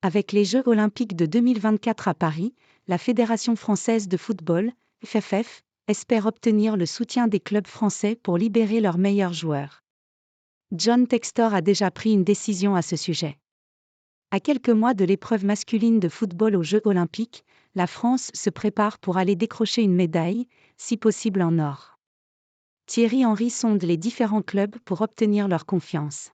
Avec les Jeux olympiques de 2024 à Paris, la Fédération française de football, FFF, espère obtenir le soutien des clubs français pour libérer leurs meilleurs joueurs. John Textor a déjà pris une décision à ce sujet. À quelques mois de l'épreuve masculine de football aux Jeux olympiques, la France se prépare pour aller décrocher une médaille, si possible en or. Thierry Henry sonde les différents clubs pour obtenir leur confiance.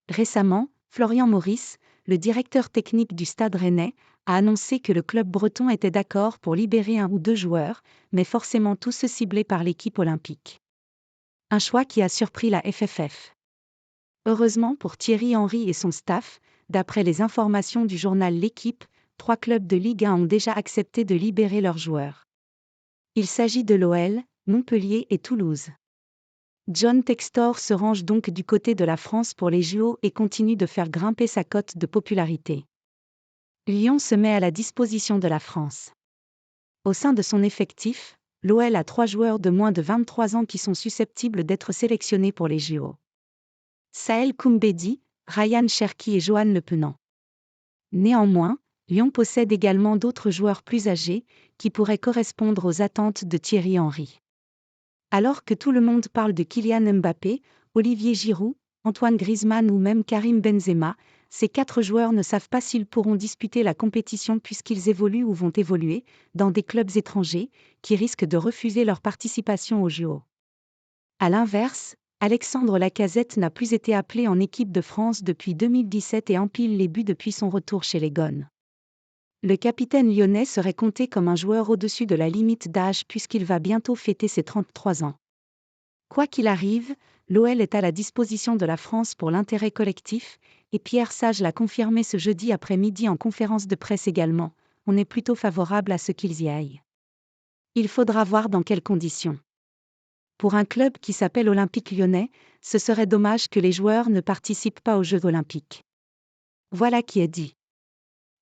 Récemment, Florian Maurice, le directeur technique du Stade Rennais, a annoncé que le club breton était d'accord pour libérer 1 ou 2 joueurs, mais forcément tous ciblés par l'équipe olympique. Un choix qui a surpris la FFF. Heureusement pour Thierry Henry et son staff, d'après les informations du journal L'Équipe, 3 clubs de Ligue 1 ont déjà accepté de libérer leurs joueurs. Il s'agit de l'OL, Montpellier et Toulouse. John Textor se range donc du côté de la France pour les JO et continue de faire grimper sa cote de popularité. Lyon se met à la disposition de la France. Au sein de son effectif, l'OL a 3 joueurs de moins de 23 ans qui sont susceptibles d'être sélectionnés pour les JO. Saël Koumbedi, Ryan Cherki et Johan Le Penant. Néanmoins, Lyon possède également d'autres joueurs plus âgés, qui pourraient correspondre aux attentes de Thierry Henry. Alors que tout le monde parle de Kylian Mbappé, Olivier Giroud, Antoine Griezmann ou même Karim Benzema, ces 4 joueurs ne savent pas s'ils pourront disputer la compétition puisqu'ils évoluent ou vont évoluer dans des clubs étrangers, qui risquent de refuser leur participation aux JO. À l'inverse, Alexandre Lacazette n'a plus été appelé en équipe de France depuis 2017 et empile les buts depuis son retour chez les Gones. Le capitaine lyonnais serait compté comme un joueur au-dessus de la limite d'âge puisqu'il va bientôt fêter ses 33 ans. Quoi qu'il arrive, l'OL est à la disposition de la France pour l'intérêt collectif, et Pierre Sage l'a confirmé ce jeudi après-midi en conférence de presse également, on est plutôt favorable à ce qu'ils y aillent. Il faudra voir dans quelles conditions. Pour un club qui s'appelle Olympique Lyonnais, ce serait dommage que les joueurs ne participent pas aux Jeux olympiques. Voilà qui est dit.